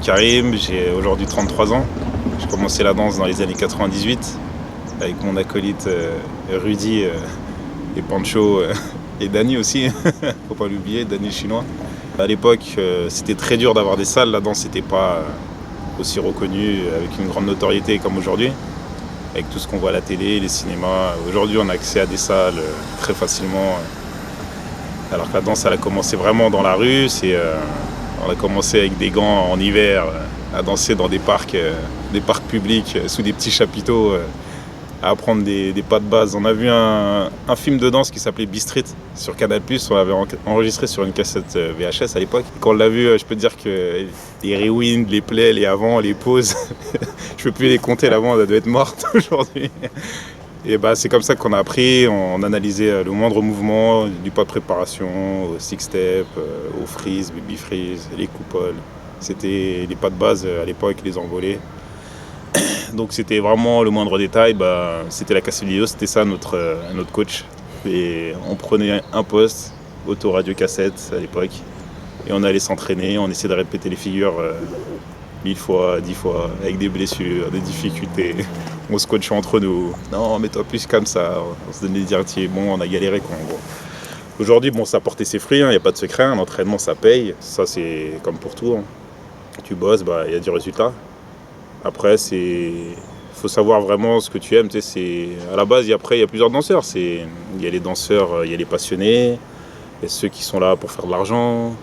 Karim, j'ai aujourd'hui 33 ans. J'ai commencé la danse dans les années 98 avec mon acolyte Rudy et Pancho et Dany aussi, faut pas l'oublier, Dany le chinois. À l'époque, c'était très dur d'avoir des salles, la danse n'était pas aussi reconnue avec une grande notoriété comme aujourd'hui. Avec tout ce qu'on voit à la télé, les cinémas. Aujourd'hui, on a accès à des salles très facilement. Alors que la danse, elle a commencé vraiment dans la rue. On a commencé avec des gants en hiver à danser dans des parcs publics sous des petits chapiteaux, à apprendre des pas de base. On a vu un film de danse qui s'appelait B-Street sur Canal+. On l'avait enregistré sur une cassette VHS à l'époque. Quand on l'a vu, je peux te dire que les rewinds, les plays, les avant, les pauses, je peux plus les compter. L'avant, elle doit être morte aujourd'hui. Et c'est comme ça qu'on a appris, on analysait le moindre mouvement, du pas de préparation, au six-step, au freeze, baby freeze, les coupoles. C'était les pas de base à l'époque, les envolées. Donc c'était vraiment le moindre détail, c'était la Castellio, c'était ça notre coach. Et on prenait un poste, autoradio cassette à l'époque, et on allait s'entraîner, on essayait de répéter les figures 1000 fois, 10 fois, avec des blessures, des difficultés. On se coachait entre nous. Non, mets-toi plus comme ça. On se donnait des directives. Bon, on a galéré quoi, en gros. Aujourd'hui, ça a porté ses fruits, il n'y a pas de secret. L'entraînement, ça paye. Ça, c'est comme pour tout. Tu bosses, il y a du résultat. Après, faut savoir vraiment ce que tu aimes. Tu sais, à la base, il y a plusieurs danseurs. Il y a les danseurs, il y a les passionnés. Il y a ceux qui sont là pour faire de l'argent.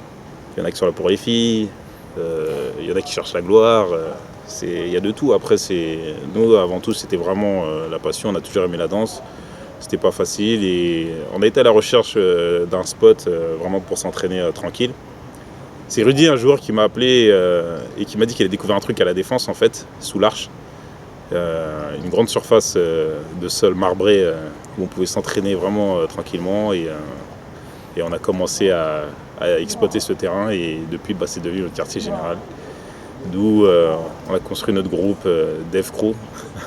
Il y en a qui sont là pour les filles. Il y en a qui cherchent la gloire. Il y a de tout. Après, nous, avant tout, c'était vraiment la passion. On a toujours aimé la danse. C'était pas facile et on a été à la recherche d'un spot vraiment pour s'entraîner tranquille. C'est Rudy un jour qui m'a appelé et qui m'a dit qu'il avait découvert un truc à la Défense en fait, sous l'Arche. Une grande surface de sol marbré où on pouvait s'entraîner vraiment tranquillement et on a commencé à exploiter ce terrain et depuis c'est devenu notre quartier général. D'où on a construit notre groupe Dev Crew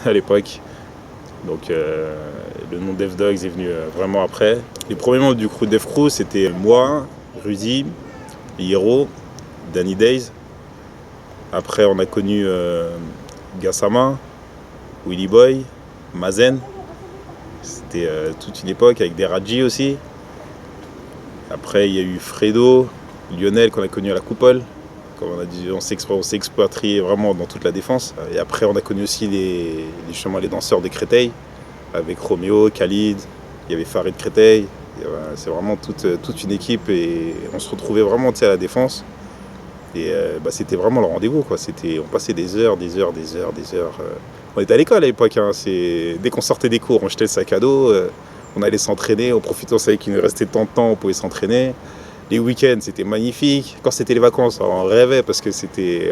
à l'époque. Donc le nom Dev Dogs est venu vraiment après. Les premiers membres du crew Dev Crew c'était moi, Rudy, Hiro, Danny Days. Après on a connu Gassama, Willy Boy, Mazen. C'était toute une époque avec des Raji aussi. Après il y a eu Fredo, Lionel qu'on a connu à la Coupole. Comme on a dit, on s'est expatrié vraiment dans toute la Défense. Et après on a connu aussi les danseurs de Créteil avec Roméo, Khalid, il y avait Farid Créteil. C'est vraiment toute une équipe et on se retrouvait vraiment à la Défense. Et c'était vraiment le rendez-vous quoi. On passait des heures. On était à l'école à l'époque. Dès qu'on sortait des cours, on jetait le sac à dos, on allait s'entraîner, on profitait, on savait qu'il nous restait tant de temps, on pouvait s'entraîner. Les week-ends, c'était magnifique. Quand c'était les vacances, on rêvait parce que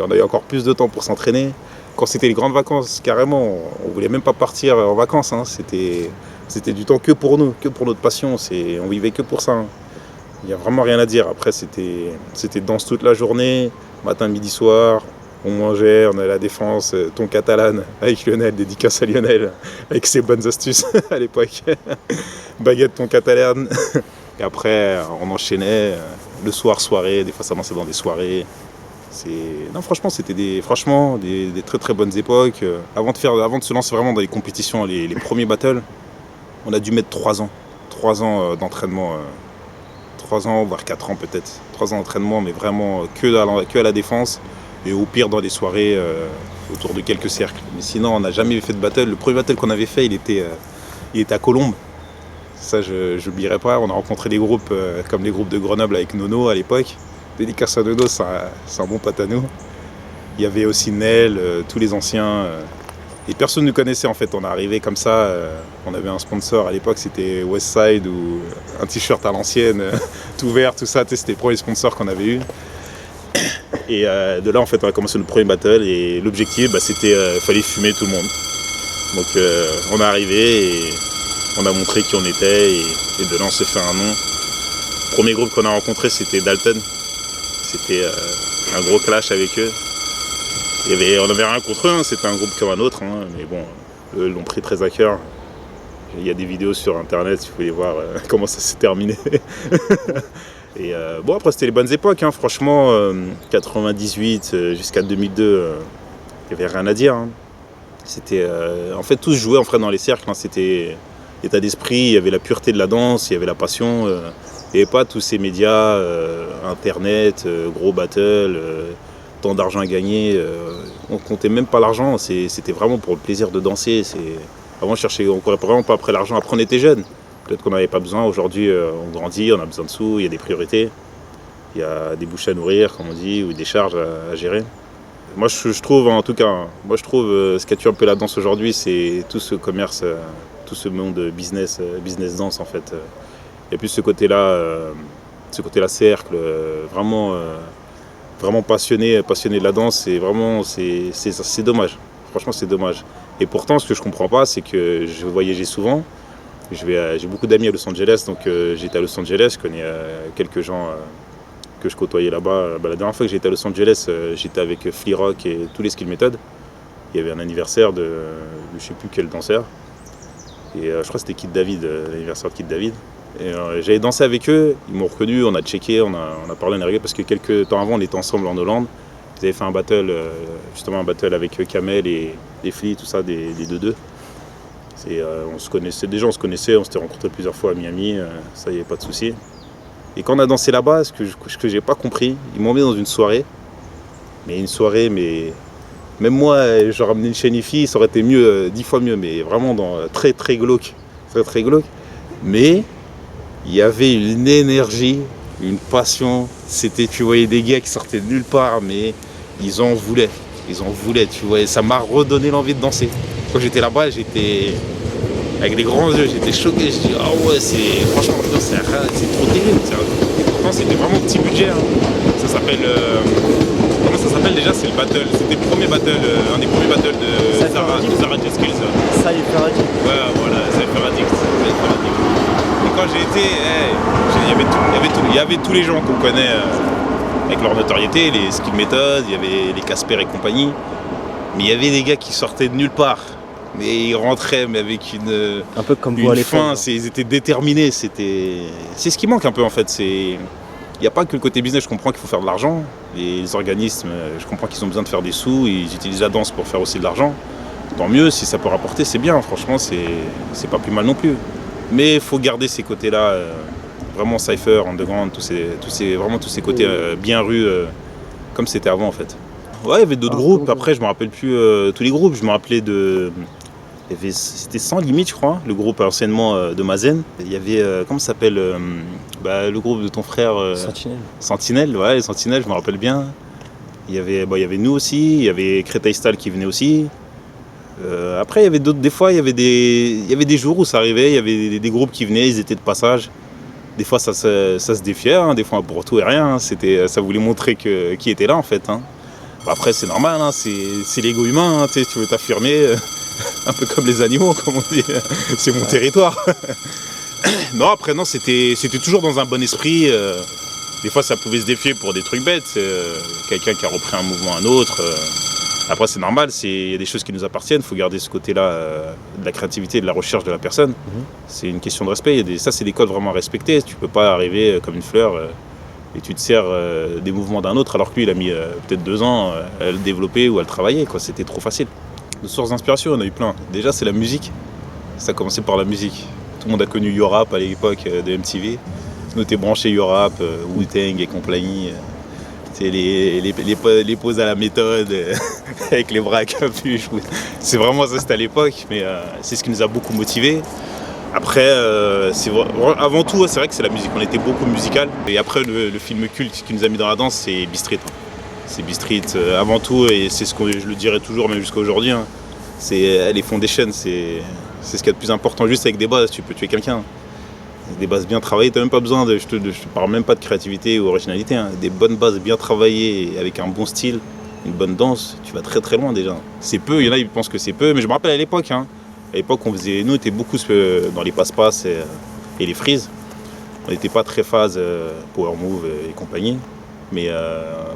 on avait encore plus de temps pour s'entraîner. Quand c'était les grandes vacances, carrément, on voulait même pas partir en vacances. C'était du temps que pour nous, que pour notre passion. On vivait que pour ça. Il n'y a vraiment rien à dire. Après, c'était danse toute la journée, matin, midi, soir. On mangeait, on allait à la Défense, thon catalane avec Lionel, dédicace à Lionel, avec ses bonnes astuces à l'époque. Baguette thon catalane. Et après, on enchaînait le soir, soirée, des fois ça dansait dans des soirées. Non, franchement, c'était des très très bonnes époques. Avant de se lancer vraiment dans les compétitions, les premiers battles, on a dû mettre 3 ans. 3 ans d'entraînement. 3 ans, voire 4 ans peut-être. 3 ans d'entraînement, mais vraiment que à la Défense. Et au pire dans des soirées autour de quelques cercles. Mais sinon, on n'a jamais fait de battle. Le premier battle qu'on avait fait, il était à Colombes. Ça, je n'oublierai pas. On a rencontré des groupes comme les groupes de Grenoble avec Nono à l'époque. Dédicace à Nono, c'est un bon pote à nous. Il y avait aussi Nel, tous les anciens. Et personne ne nous connaissait en fait. On est arrivé comme ça. On avait un sponsor à l'époque, c'était Westside ou un t-shirt à l'ancienne, tout vert, tout ça. C'était le premier sponsor qu'on avait eu. Et de là, en fait, on a commencé notre premier battle. Et l'objectif, c'était fallait fumer tout le monde. Donc, on est arrivé et on a montré qui on était. Et de là, on s'est fait un nom. Le premier groupe qu'on a rencontré, c'était Dalton. C'était un gros clash avec eux. On n'avait rien contre eux, c'était un groupe comme un autre. Mais bon, eux l'ont pris très à cœur. Il y a des vidéos sur internet si vous voulez voir comment ça s'est terminé. Et bon, après, c'était les bonnes époques, hein. Franchement, 98 jusqu'à 2002, il n'y avait rien à dire, hein. C'était, en fait, tout se jouait en fait, dans les cercles, hein. C'était l'état d'esprit, il y avait la pureté de la danse, il y avait la passion. Il n'y avait pas tous ces médias, Internet, gros battle, tant d'argent à gagner. On comptait même pas l'argent, c'était vraiment pour le plaisir de danser. Avant, on courait vraiment pas après l'argent. Après, on était jeunes. Peut-être qu'on n'avait pas besoin. Aujourd'hui, on grandit, on a besoin de sous, il y a des priorités. Il y a des bouches à nourrir, comme on dit, ou des charges à gérer. Moi, je trouve, en tout cas, ce qui a tué un peu la danse aujourd'hui, c'est tout ce commerce, tout ce monde business danse, en fait. Il y a plus ce côté-là cercle, vraiment passionné de la danse. C'est dommage. Franchement, c'est dommage. Et pourtant, ce que je comprends pas, c'est que je voyageais souvent. J'ai beaucoup d'amis à Los Angeles, donc j'étais à Los Angeles, je connais quelques gens que je côtoyais là-bas. La dernière fois que j'étais à Los Angeles, j'étais avec Flea Rock et tous les Skill Method. Il y avait un anniversaire de je sais plus quel danseur. Et je crois que c'était Kid David, l'anniversaire de Kid David. Et j'avais dansé avec eux, ils m'ont reconnu, on a checké, on a parlé, on a rigolé, parce que quelques temps avant, on était ensemble en Hollande. Ils avaient fait un battle, justement un battle avec Kamel et Flea, tout ça, des 2-2. On se connaissait déjà, on s'était rencontrés plusieurs fois à Miami, ça y avait pas de souci. Et quand on a dansé là-bas, ce que j'ai pas compris, ils m'ont mis dans une soirée, mais même moi, j'aurais ramené une chaîne IFI, ça aurait été mieux, 10 fois mieux, mais vraiment très très glauque, très glauque. Mais il y avait une énergie, une passion. Tu voyais des gars qui sortaient de nulle part, mais ils en voulaient, tu vois. Ça m'a redonné l'envie de danser. Quand j'étais là-bas, j'étais avec les grands yeux, j'étais choqué. Je dis ah ouais, franchement c'est trop terrible. Et pourtant c'était vraiment petit budget, hein. Ça s'appelle comment ça s'appelle déjà? C'est le battle. C'était le premier battle, un des premiers battles de Zara Jet Skills. Cypher Addict. Ouais, voilà, Cypher Addict. Et quand j'ai été, il y avait tous les gens qu'on connaît avec leur notoriété, les Skill Method, il y avait les Casper et compagnie. Mais il y avait des gars qui sortaient de nulle part. Mais ils rentraient, mais avec un peu comme vous à l'époque. Ils étaient déterminés. C'est ce qui manque un peu en fait. Il n'y a pas que le côté business. Je comprends qu'il faut faire de l'argent. Les organismes, je comprends qu'ils ont besoin de faire des sous. Ils utilisent la danse pour faire aussi de l'argent. Tant mieux, si ça peut rapporter, c'est bien. Franchement, c'est pas plus mal non plus. Mais il faut garder ces côtés-là, vraiment cypher, underground, tous ces côtés bien rue, comme c'était avant en fait. Ouais, il y avait d'autres groupes. Après, je me rappelle plus tous les groupes. Je me rappelais c'était Sans Limite, je crois, le groupe anciennement de Mazen. Il y avait, comment ça s'appelle le groupe de ton frère Sentinelle, ouais, les Sentinelles, je me rappelle bien. Il y avait nous aussi, il y avait Créteil Style qui venait aussi. Après, il y avait d'autres, des fois, il y avait des jours où ça arrivait, il y avait des groupes qui venaient, ils étaient de passage. Des fois, ça se défiait, hein, des fois pour tout et rien. Hein. Ça voulait montrer qui était là, en fait. Hein. Après, c'est normal, hein, c'est l'ego humain, hein, tu veux t'affirmer, un peu comme les animaux, comme on dit, c'est mon territoire. Non, après, non, c'était toujours dans un bon esprit. Des fois, ça pouvait se défier pour des trucs bêtes, quelqu'un qui a repris un mouvement à un autre. Après, c'est normal, il y a des choses qui nous appartiennent, il faut garder ce côté-là de la créativité et de la recherche de la personne. C'est une question de respect, ça, c'est des codes vraiment à respecter. Tu peux pas arriver comme une fleur et tu te sers des mouvements d'un autre alors que lui il a mis peut-être 2 ans à le développer ou à le travailler, quoi. C'était trop facile. De sources d'inspiration, on a eu plein. Déjà c'est la musique, ça a commencé par la musique. Tout le monde a connu Yo-Rap à l'époque de MTV. Nous t'es branché Yo-Rap, Wu-Tang et compagnie. Les poses à la méthode avec les bras à capuche. C'est vraiment ça, c'était à l'époque, mais c'est ce qui nous a beaucoup motivés. Après, avant tout, c'est vrai que c'est la musique. On était beaucoup musical. Et après, le film culte qui nous a mis dans la danse, c'est B-Street. C'est B-Street avant tout, et c'est ce que je le dirai toujours, même jusqu'à aujourd'hui. Hein. C'est les foundations, c'est ce qu'il y a de plus important. Juste avec des bases, tu peux tuer quelqu'un. Des bases bien travaillées, t'as même pas besoin je te parle même pas de créativité ou originalité. Hein. Des bonnes bases bien travaillées, avec un bon style, une bonne danse, tu vas très très loin déjà. C'est peu, il y en a qui pensent que c'est peu, mais je me rappelle à l'époque. Hein. À l'époque, nous, on était beaucoup dans les passe-passe et les freeze. On n'était pas très phase power move et compagnie. Mais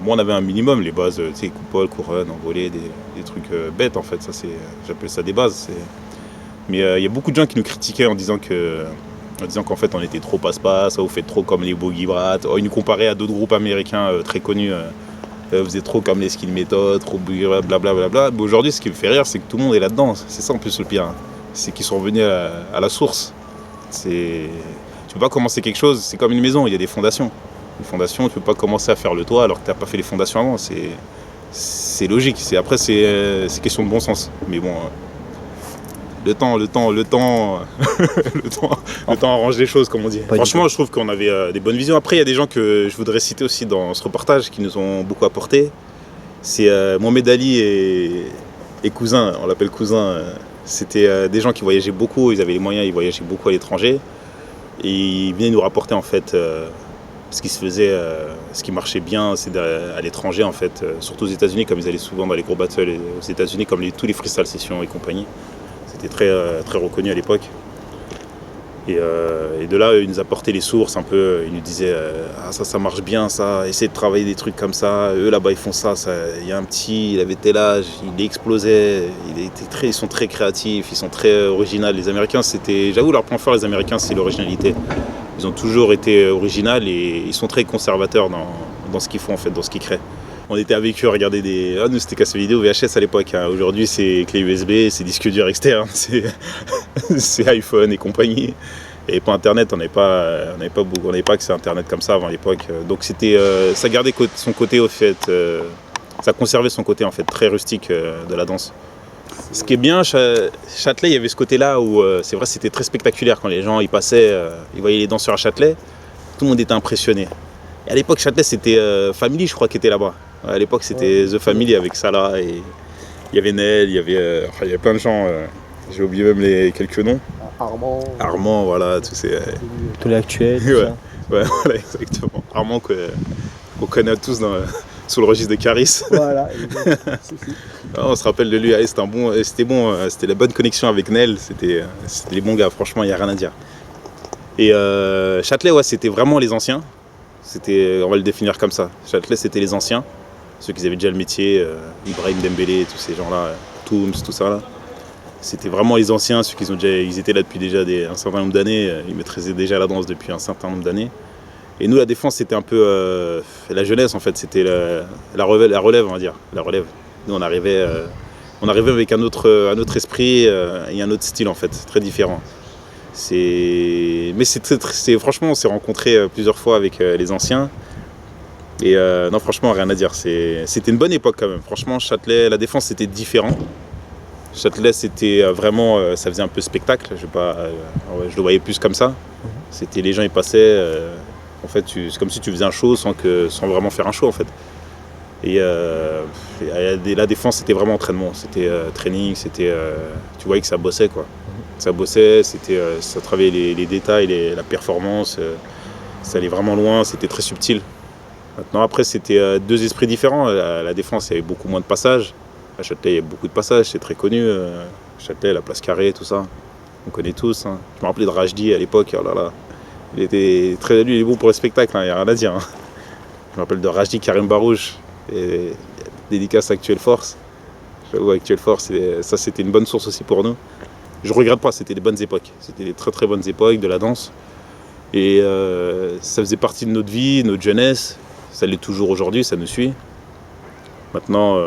moi, on avait un minimum, les bases, tu sais, coupole, couronne, envolée, des trucs bêtes en fait. Ça, j'appelle ça des bases. Mais il y a beaucoup de gens qui nous critiquaient en disant que en disant qu'en fait on était trop passe-passe, vous faites trop comme les Boogie Brats. Ils nous comparaient à d'autres groupes américains très connus. Vous êtes trop comme les Skill Method, trop blablabla. Mais aujourd'hui, ce qui me fait rire, c'est que tout le monde est là-dedans. C'est ça en plus le pire. C'est qu'ils sont revenus à la source. Tu peux pas commencer quelque chose, c'est comme une maison, il y a des fondations. Une fondation, tu peux pas commencer à faire le toit alors que tu n'as pas fait les fondations avant. C'est logique. Après, c'est question de bon sens. Mais bon, le temps arrange les choses, comme on dit. Franchement, je trouve qu'on avait des bonnes visions. Après, il y a des gens que je voudrais citer aussi dans ce reportage qui nous ont beaucoup apporté. C'est Mohamed Ali et Cousin, on l'appelle Cousin. C'était des gens qui voyageaient beaucoup, ils avaient les moyens, ils voyageaient beaucoup à l'étranger. Et ils venaient nous rapporter en fait ce qui se faisait, ce qui marchait bien, c'est à l'étranger en fait, surtout aux États-Unis, comme ils allaient souvent dans les gros battles aux États-Unis, comme tous les freestyle sessions et compagnie. C'était très reconnu à l'époque. Et de là, ils nous apportaient les sources un peu. Ils nous disaient ça marche bien, ça. Essayez de travailler des trucs comme ça. Eux là-bas, ils font ça. Il y a un petit, il avait tel âge, il explosait. Ils sont très créatifs, ils sont très originaux. Les Américains, j'avoue, leur point fort, les Américains, c'est l'originalité. Ils ont toujours été originaux et ils sont très conservateurs dans ce qu'ils font en fait, dans ce qu'ils créent. On était avec eux à regarder nous c'était cassette vidéo VHS à l'époque. Hein. Aujourd'hui c'est clé USB, c'est disque dur externe, c'est iPhone et compagnie. Et pas Internet, on n'avait pas accès à Internet comme ça avant l'époque. Donc ça gardait son côté au fait, ça conservait son côté en fait très rustique de la danse. Ce qui est bien, Châtelet, il y avait ce côté-là où c'est vrai c'était très spectaculaire quand les gens ils passaient, ils voyaient les danseurs à Châtelet, tout le monde était impressionné. Et à l'époque Châtelet c'était Family je crois qui était là-bas. À l'époque, c'était The Family avec Salah et il y avait Nel, il y avait plein de gens. J'ai oublié même quelques noms. Armand, voilà, tous les actuels. Ouais, voilà, exactement. Armand qu'on connaît tous sous le registre de Caris. Voilà. On se rappelle de lui, c'était la bonne connexion avec Nel, c'était les bons gars, franchement, il n'y a rien à dire. Et Châtelet, ouais, c'était vraiment les anciens. On va le définir comme ça. Châtelet, c'était les anciens. Ceux qui avaient déjà le métier, Ibrahim Dembélé, tous ces gens-là, Tooms, tout ça là. C'était vraiment les anciens, ceux ils étaient là depuis déjà un certain nombre d'années, ils maîtrisaient déjà la danse depuis un certain nombre d'années. Et nous, la défense, c'était un peu la jeunesse en fait, c'était la relève, on va dire, la relève. Nous, on arrivait avec un autre esprit et un autre style en fait, très différent. Mais franchement, on s'est rencontrés plusieurs fois avec les anciens. Et non, franchement, rien à dire. C'était une bonne époque quand même. Franchement, Châtelet, la défense, c'était différent. Châtelet, c'était vraiment, ça faisait un peu spectacle. Je le voyais plus comme ça. C'était les gens, ils passaient. En fait, c'est comme si tu faisais un show sans vraiment faire un show, en fait. Et la défense, c'était vraiment entraînement. C'était training. Tu voyais que ça bossait, quoi. Ça bossait. Ça travaillait les détails, la performance. Ça allait vraiment loin. C'était très subtil. Maintenant, après, c'était deux esprits différents. La défense, il y avait beaucoup moins de passages. À Châtelet, il y a beaucoup de passages, c'est très connu. Châtelet, la place carrée, tout ça. On connaît tous. Hein. Je me rappelais de Rajdi à l'époque. Oh là là. Lui, il est bon pour le spectacle, il n'y a rien à dire. Hein. Je me rappelle de Rajdi Karim Barouche. Et dédicace à Actuelle Force. J'avoue, Actuelle Force, ça, c'était une bonne source aussi pour nous. Je ne regrette pas, c'était des bonnes époques. C'était des très très bonnes époques de la danse. Et ça faisait partie de notre vie, notre jeunesse. Ça l'est toujours aujourd'hui, ça nous suit. Maintenant,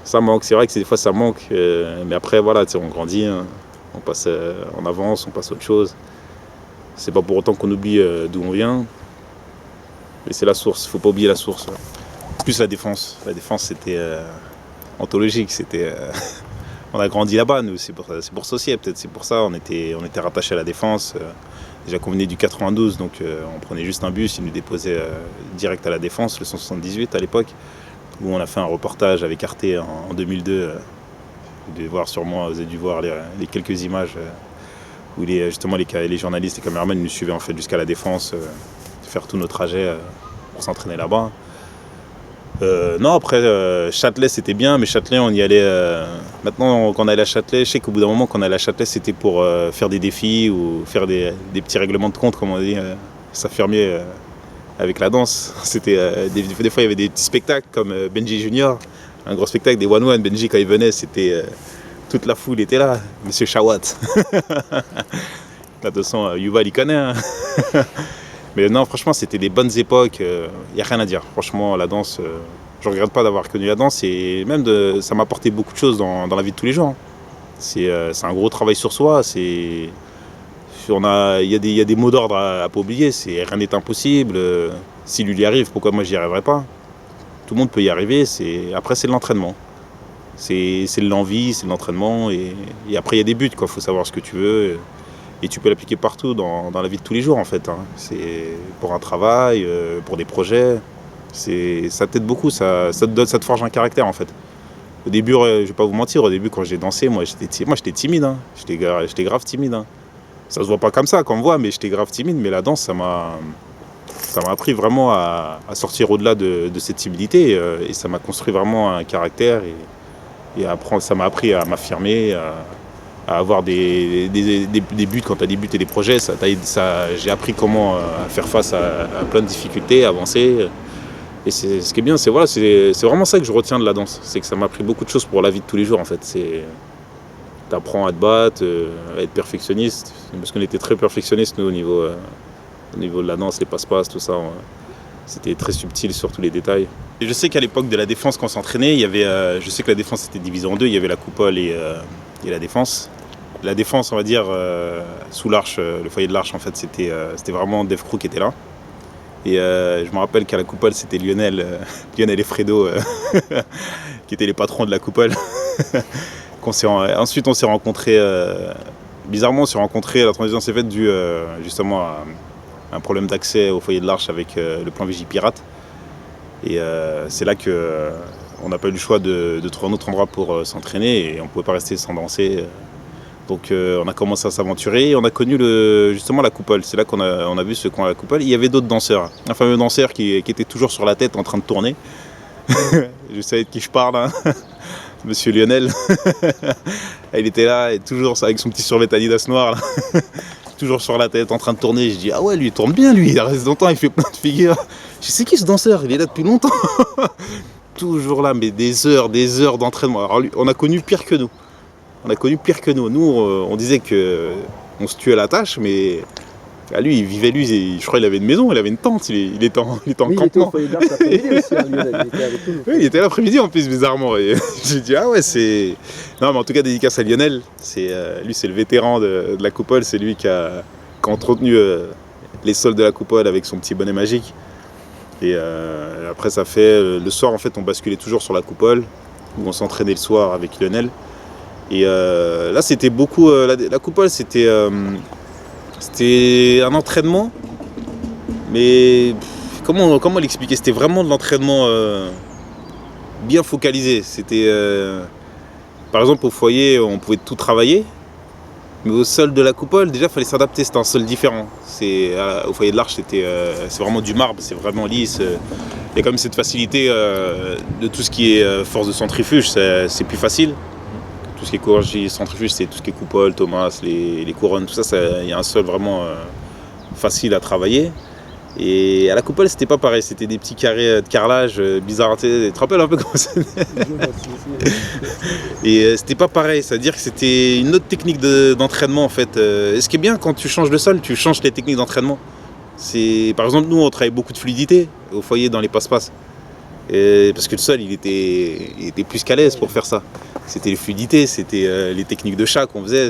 ça manque. C'est vrai que des fois ça manque. Mais après, voilà, on grandit, hein. On avance, on passe à autre chose. C'est pas pour autant qu'on oublie d'où on vient. Mais c'est la source, faut pas oublier la source. Plus la défense. La défense, c'était anthologique. On a grandi là-bas, nous. C'est pour ça aussi, peut-être. C'est pour ça, on était rattachés à la défense. Déjà qu'on venait du 92, donc on prenait juste un bus, il nous déposait direct à la Défense, le 178 à l'époque, où on a fait un reportage avec Arte en 2002. Vous devez voir sûrement, vous avez dû voir les quelques images où justement les journalistes, les caméramans nous suivaient en fait jusqu'à la Défense, faire tous nos trajets pour s'entraîner là-bas. Non, après, Châtelet, c'était bien, mais Châtelet, on y allait... Maintenant, quand on allait à Châtelet, je sais qu'au bout d'un moment, quand on allait à Châtelet, c'était pour faire des défis ou faire des petits règlements de compte, comme on dit, s'affirmer avec la danse. Des fois, il y avait des petits spectacles comme Benji Junior, un gros spectacle des One One. Benji, quand il venait, c'était... toute la foule était là, Monsieur Shawat. La 200, Yuval, il connaît. Hein. Mais non, franchement, c'était des bonnes époques. Il n'y a rien à dire. Franchement, la danse, je ne regrette pas d'avoir connu la danse. Et même, ça m'a apporté beaucoup de choses dans la vie de tous les jours. Hein. C'est un gros travail sur soi. Il y a des mots d'ordre à pas oublier. Rien n'est impossible. Si lui y arrive, pourquoi moi j'y arriverai pas? Tout le monde peut y arriver. Après, c'est de l'entraînement. C'est de l'envie, c'est de l'entraînement. Et après, il y a des buts. Il faut savoir ce que tu veux. Et tu peux l'appliquer partout dans la vie de tous les jours, en fait. Hein. C'est pour un travail, pour des projets. Ça t'aide beaucoup. Ça te forge un caractère, en fait. Au début, je vais pas vous mentir, au début, quand j'ai dansé, moi, j'étais timide. Hein. J'étais grave timide. Hein. Ça se voit pas comme ça, qu'on me voit, mais j'étais grave timide. Mais la danse, ça m'a appris vraiment à sortir au-delà de cette timidité. Et ça m'a construit vraiment un caractère. Et ça m'a appris à m'affirmer, à avoir des buts quand tu as des buts et des projets. J'ai appris comment faire face à plein de difficultés, avancer. Et ce qui est bien, c'est vraiment ça que je retiens de la danse. C'est que ça m'a appris beaucoup de choses pour la vie de tous les jours, en fait. Tu apprends à te battre, à être perfectionniste. Parce qu'on était très perfectionnistes, nous, au niveau de la danse, les passe-passe, tout ça. C'était très subtil sur tous les détails. Et je sais qu'à l'époque de la défense, quand on s'entraînait, je sais que la défense était divisée en deux. Il y avait la coupole et la défense. La défense, on va dire, sous l'arche, le foyer de l'arche, en fait, c'était vraiment Dave Crew qui était là. Et je me rappelle qu'à la coupole, c'était Lionel et Fredo qui étaient les patrons de la coupole. Ensuite, on s'est rencontrés. Bizarrement, on s'est rencontrés, la transition s'est faite dû justement à un problème d'accès au foyer de l'Arche avec le plan Vigie Pirate. Et c'est là qu'on n'a pas eu le choix de trouver un autre endroit pour s'entraîner et on ne pouvait pas rester sans danser. Donc on a commencé à s'aventurer et on a connu justement la coupole. C'est là qu'on a vu ce coin à la coupole. Il y avait d'autres danseurs. Un fameux danseur qui était toujours sur la tête en train de tourner. Je savais de qui je parle, hein. Monsieur Lionel. Il était là, et toujours avec son petit survêt Adidas noir, là. Toujours sur la tête en train de tourner. Je dis ah ouais, lui il tourne bien, lui, il reste longtemps, il fait plein de figures. Je sais qui ce danseur, il est là depuis longtemps. Toujours là, mais des heures d'entraînement. Alors lui, on a connu pire que nous. Nous, on disait qu'on se tuait à la tâche, mais lui, il vivait, je crois qu'il avait une maison, il avait une tente, il était en campement. Il était au foyer de l'Arche l'après-midi aussi, hein, Lionel, il était avec nous. Oui, il était l'après-midi en plus, bizarrement. Et j'ai dit, ah ouais, c'est... Non, mais en tout cas, dédicace à Lionel. Lui, c'est le vétéran de la coupole, c'est lui qui a entretenu les sols de la coupole avec son petit bonnet magique. Et après, ça fait... le soir, en fait, on basculait toujours sur la coupole, où on s'entraînait le soir avec Lionel. Et là, c'était beaucoup... la coupole, c'était un entraînement, mais comment l'expliquer? C'était vraiment de l'entraînement bien focalisé. C'était, par exemple, au foyer, on pouvait tout travailler, mais au sol de la coupole, déjà, il fallait s'adapter. C'était un sol différent. Au foyer de l'Arche, c'est vraiment du marbre, c'est vraiment lisse. Il y a quand même cette facilité de tout ce qui est force de centrifuge, c'est plus facile. Tout ce qui est chirurgie, centrifuge, c'est tout ce qui est coupole, Thomas, les couronnes, tout ça, il y a un sol vraiment facile à travailler. Et à la coupole, c'était pas pareil, c'était des petits carrés de carrelage bizarres. Tu te rappelles un peu comment c'était? Et c'était pas pareil, c'est-à-dire que c'était une autre technique d'entraînement en fait. Et ce qui est bien, quand tu changes de sol, tu changes les techniques d'entraînement. Par exemple, nous, on travaille beaucoup de fluidité au foyer dans les passe-passe. Parce que le sol, il était plus qu'à l'aise pour faire ça. C'était les fluidités, c'était les techniques de chat qu'on faisait.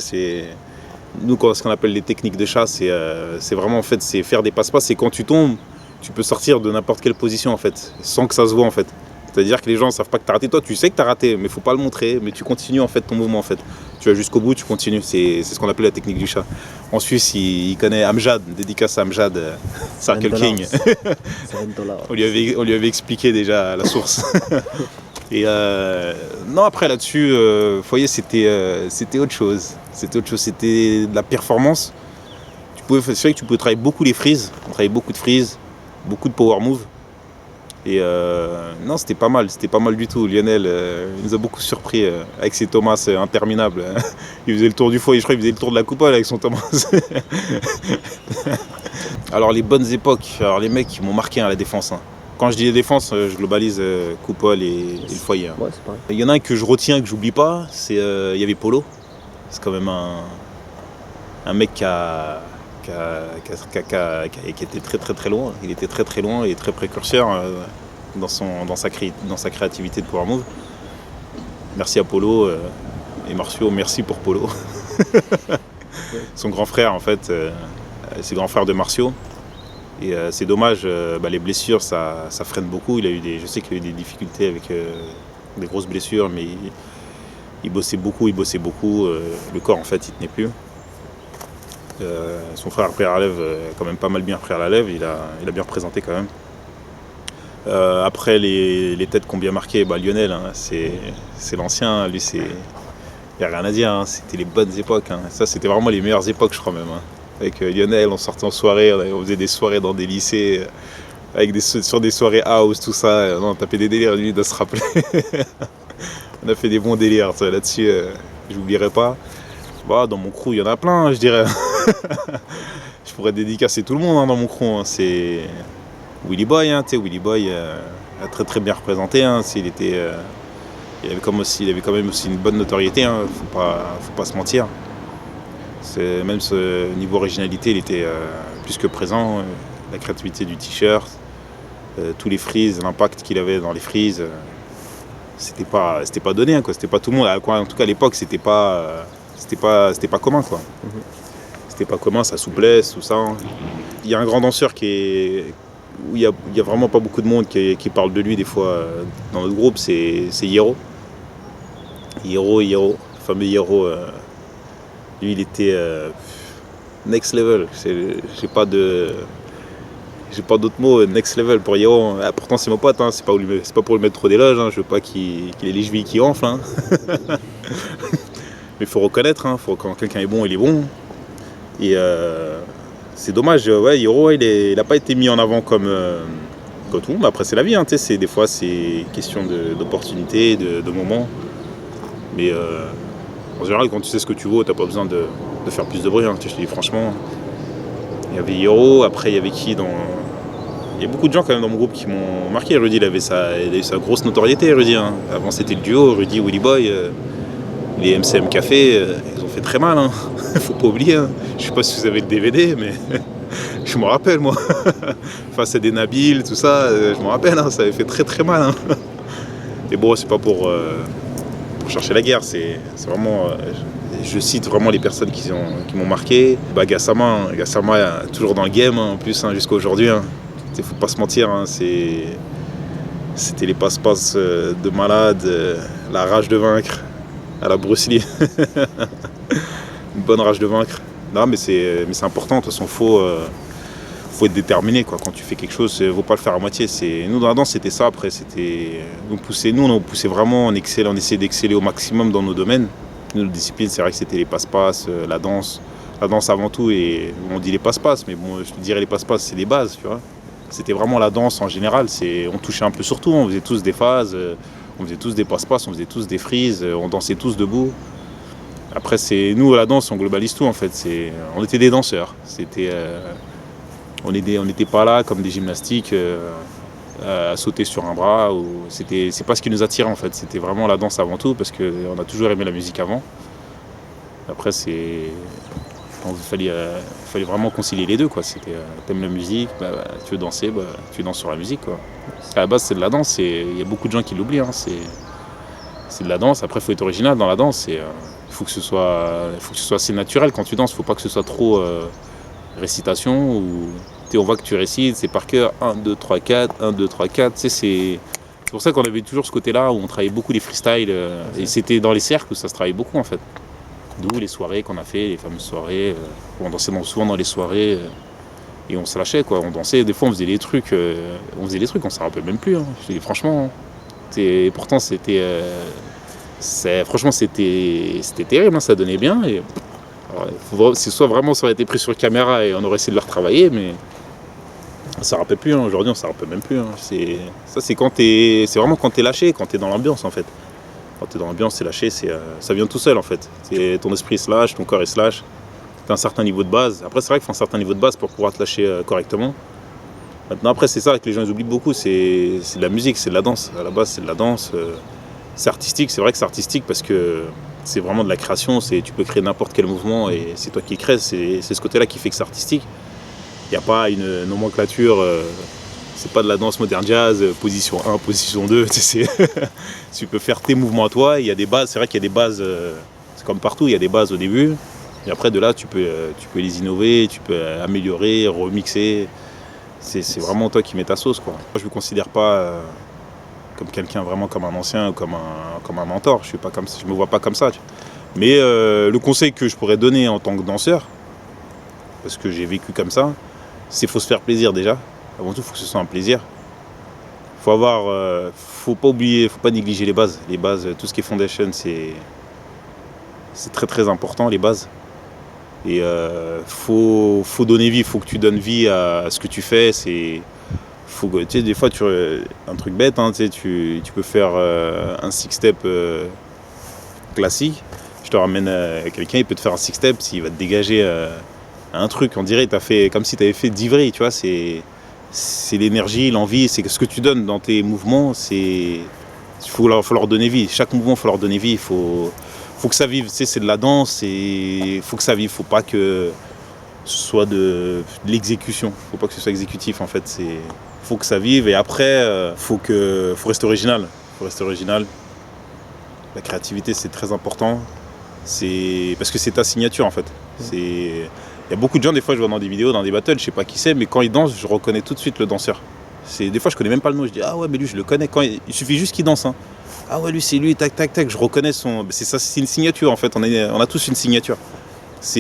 Nous, ce qu'on appelle les techniques de chat, c'est vraiment en fait, c'est faire des passe-passe. Et quand tu tombes, tu peux sortir de n'importe quelle position en fait, sans que ça se voit en fait. C'est-à-dire que les gens ne savent pas que tu as raté. Toi, tu sais que tu as raté, mais il ne faut pas le montrer. Mais tu continues en fait ton mouvement en fait. Tu vas jusqu'au bout, tu continues. C'est ce qu'on appelle la technique du chat. En Suisse, il connaît Amjad, dédicace à Amjad, Circle King. On lui avait expliqué déjà la source. Et non, après là-dessus, foyer, c'était autre chose. C'était de la performance. C'est vrai que tu pouvais travailler beaucoup les frises. On travaillait beaucoup de frises, beaucoup de power move. Et non, c'était pas mal du tout. Lionel, il nous a beaucoup surpris avec ses Thomas interminables. Il faisait le tour du foyer, je crois qu'il faisait le tour de la coupole avec son Thomas. Alors les bonnes époques, les mecs qui m'ont marqué à la défense. Hein. Quand je dis la défense, je globalise coupole et le foyer. Hein. Ouais, c'est pareil. Il y en a un que je retiens, que j'oublie pas, il y avait Polo. C'est quand même un un mec qui était très très très loin. Il était très très loin et très précurseur dans sa créativité de Power Move. Merci à Polo et Marcio, merci pour Polo. Son grand frère en fait, c'est le grand frère de Marcio. Et c'est dommage, les blessures ça freine beaucoup. Je sais qu'il a eu des difficultés avec des grosses blessures, mais il bossait beaucoup. Le corps en fait il tenait plus. Son frère après la relève, quand même pas mal bien après la relève, il a bien représenté quand même. Après les têtes qui ont bien marqué, Lionel, hein, c'est l'ancien, lui il n'y a rien à dire, hein, c'était les bonnes époques. Hein. Ça c'était vraiment les meilleures époques je crois même. Hein. Avec Lionel, on sortait en soirée, on faisait des soirées dans des lycées, sur des soirées house, tout ça, on tapait des délires, lui il doit se rappeler. On a fait des bons délires, là-dessus, j'oublierai pas. Dans mon crew, il y en a plein, je dirais. Je pourrais dédicacer tout le monde dans mon crew. Hein. C'est Willy Boy, hein, Willy Boy a très très bien représenté. Hein. Il avait quand même aussi une bonne notoriété. Hein. Faut pas se mentir. Même ce niveau originalité, il était plus que présent. La créativité du t-shirt, tous les frises, l'impact qu'il avait dans les frises, c'était pas donné. Hein, quoi. C'était pas tout le monde. En tout cas, à l'époque, c'était pas commun, quoi. C'était pas commun, sa souplesse, tout ça. Il y a un grand danseur où il y a vraiment pas beaucoup de monde qui parle de lui des fois dans notre groupe, c'est Hiro. Hiro, fameux Hiro. Lui, il était next level. J'ai pas d'autres mots, next level pour Hiro. Ah, pourtant c'est mon pote, hein, c'est pas pour lui mettre trop d'éloges, hein, je veux pas qu'il ait les chevilles qui enflent. Hein. Mais il faut reconnaître, hein, quand quelqu'un est bon, il est bon. Et c'est dommage, Hiro, il n'a pas été mis en avant comme tout le monde. Après, c'est la vie, hein, des fois, c'est question d'opportunité, de moment. Mais en général, quand tu sais ce que tu vaux, tu n'as pas besoin de faire plus de bruit. Hein, je te dis franchement. Il y avait Hiro, après, il y avait qui Il y a beaucoup de gens quand même dans mon groupe qui m'ont marqué. Rudy, il a eu sa grosse notoriété, Rudy. Hein. Avant, c'était le duo, Rudy, Willy Boy. Les MCM Café, ils ont fait très mal, hein. Faut pas oublier. Hein. Je sais pas si vous avez le DVD, mais je m'en rappelle moi. Face à des Nabil, tout ça, je m'en rappelle, hein. Ça avait fait très très mal. Hein. Et bon, c'est pas pour chercher la guerre, c'est vraiment. Je cite vraiment les personnes qui m'ont marqué. Gassama, toujours dans le game, hein, en plus, hein, jusqu'à aujourd'hui. Hein. Faut pas se mentir, hein, c'était les passe-passe de malade, la rage de vaincre. À la Bruce Lee. Une bonne rage de vaincre. Non, mais c'est important, de toute façon, faut être déterminé, quoi. Quand tu fais quelque chose, faut pas le faire à moitié. Nous, dans la danse, c'était ça. Après, on poussait vraiment, on essayait d'exceller au maximum dans nos domaines. Nous, notre discipline, c'est vrai que c'était les passe-passe, la danse avant tout, et on dit les passe-passe, mais bon, je te dirais les passe-passe, c'est des bases, tu vois. C'était vraiment la danse en général, on touchait un peu sur tout, on faisait tous des phases. On faisait tous des passe-passe, on faisait tous des frises, on dansait tous debout. Après, nous, à la danse, on globalise tout en fait. On était des danseurs. On n'était pas là comme des gymnastiques à sauter sur un bras. C'est pas ce qui nous attirait en fait. C'était vraiment la danse avant tout parce qu'on a toujours aimé la musique avant. Après, il fallait vraiment concilier les deux, quoi. T'aimes la musique, tu veux danser, tu danses sur la musique, quoi. À la base, c'est de la danse, il y a beaucoup de gens qui l'oublient, hein. C'est de la danse. Après, il faut être original dans la danse. Il faut que ce soit assez naturel quand tu danses. Il ne faut pas que ce soit trop récitation. On voit que tu récites, c'est par cœur, 1, 2, 3, 4, 1, 2, 3, 4. C'est pour ça qu'on avait toujours ce côté-là où on travaillait beaucoup les freestyles. Et c'était dans les cercles où ça se travaillait beaucoup, en fait. D'où les soirées qu'on a fait, les fameuses soirées, où on dansait souvent dans les soirées, et on se lâchait, quoi. On dansait, des fois on faisait des trucs, on s'en rappelle même plus, hein. Je dis, franchement. Et pourtant c'était terrible, hein, ça donnait bien. Et, alors, soit vraiment ça aurait été pris sur caméra et on aurait essayé de le retravailler, mais on s'en rappelle plus, hein. Aujourd'hui on s'en rappelle même plus. Hein. C'est vraiment quand t'es lâché, quand t'es dans l'ambiance en fait. Quand tu es dans l'ambiance, c'est lâché, ça vient tout seul en fait. Ton esprit se lâche, ton corps il se lâche. Tu as un certain niveau de base. Après, c'est vrai qu'il faut un certain niveau de base pour pouvoir te lâcher correctement. Maintenant, après, c'est ça que les gens ils oublient beaucoup, c'est de la musique, c'est de la danse. À la base, c'est de la danse. C'est artistique, c'est vrai que c'est artistique parce que c'est vraiment de la création, tu peux créer n'importe quel mouvement et c'est toi qui le crée, c'est ce côté-là qui fait que c'est artistique. Il n'y a pas une nomenclature, c'est pas de la danse moderne jazz, position 1, position 2, tu peux faire tes mouvements à toi, il y a des bases, c'est vrai qu'il y a des bases, c'est comme partout, il y a des bases au début, et après de là tu peux les innover, tu peux améliorer, remixer, c'est vraiment toi qui mets ta sauce, quoi. Moi, je ne me considère pas comme quelqu'un vraiment comme un ancien, comme un mentor, je me vois pas comme ça. Mais le conseil que je pourrais donner en tant que danseur, parce que j'ai vécu comme ça, c'est qu'il faut se faire plaisir déjà. Avant tout, il faut que ce soit un plaisir. Faut pas oublier, faut pas négliger les bases. Les bases, tout ce qui est foundation, c'est très très important, les bases. Et faut donner vie, faut que tu donnes vie à ce que tu fais. Des fois, un truc bête, hein, tu peux faire un six-step classique. Je te ramène quelqu'un, il peut te faire un six-step, s'il va te dégager un truc, on dirait t'as fait comme si tu avais fait d'Ivry, tu vois, c'est l'énergie, l'envie, c'est ce que tu donnes dans tes mouvements, il faut leur donner vie. Chaque mouvement, il faut leur donner vie, il faut que ça vive, c'est de la danse, il faut que ça vive, faut pas que ce soit de l'exécution, faut pas que ce soit exécutif en fait, faut que ça vive et après, faut rester original, La créativité, c'est très important, parce que c'est ta signature en fait. Il y a beaucoup de gens, des fois je vois dans des vidéos, dans des battles, je sais pas qui c'est, mais quand ils dansent, je reconnais tout de suite le danseur. Des fois je connais même pas le nom, je dis ah ouais mais lui je le connais, il suffit juste qu'il danse. Hein. Ah ouais lui c'est lui, tac tac tac, je reconnais c'est ça, c'est une signature en fait, on a tous une signature. Parce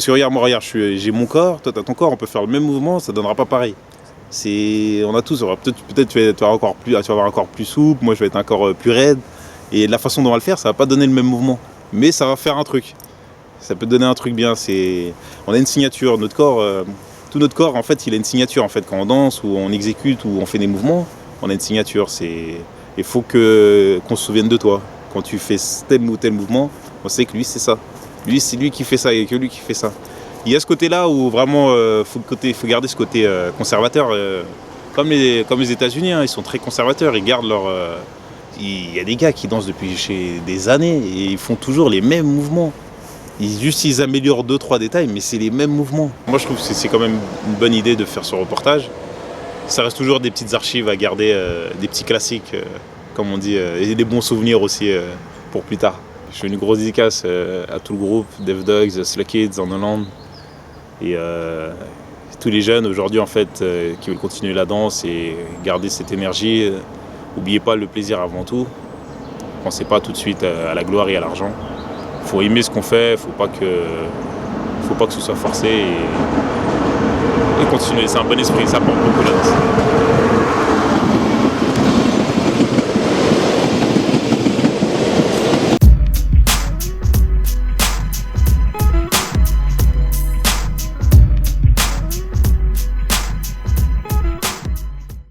que regarde, j'ai mon corps, toi t'as ton corps, on peut faire le même mouvement, ça donnera pas pareil. On a tous, peut-être tu vas avoir encore plus souple, moi je vais être encore plus raide, et la façon dont on va le faire, ça va pas donner le même mouvement, mais ça va faire un truc. Ça peut donner un truc bien, on a une signature, notre corps, tout notre corps en fait il a une signature en fait, quand on danse ou on exécute ou on fait des mouvements, on a une signature, il faut qu'on se souvienne de toi. Quand tu fais tel ou tel mouvement, on sait que lui c'est ça, lui c'est lui qui fait ça et que lui qui fait ça. Il y a ce côté-là où vraiment faut garder ce côté conservateur, comme les États-Unis, hein, ils sont très conservateurs, ils gardent il y a des gars qui dansent depuis des années et ils font toujours les mêmes mouvements. Ils améliorent 2-3 détails, mais c'est les mêmes mouvements. Moi, je trouve que c'est quand même une bonne idée de faire ce reportage. Ça reste toujours des petites archives à garder, des petits classiques, comme on dit, et des bons souvenirs aussi pour plus tard. Je fais une grosse dédicace à tout le groupe, Dev Dogs, Slay Kids, On Holland, et tous les jeunes aujourd'hui en fait qui veulent continuer la danse et garder cette énergie. N'oubliez pas le plaisir avant tout. Pensez pas tout de suite à la gloire et à l'argent. Il faut aimer ce qu'on fait, faut pas que ce soit forcé et continuer. C'est un bon esprit, ça apporte beaucoup la danse.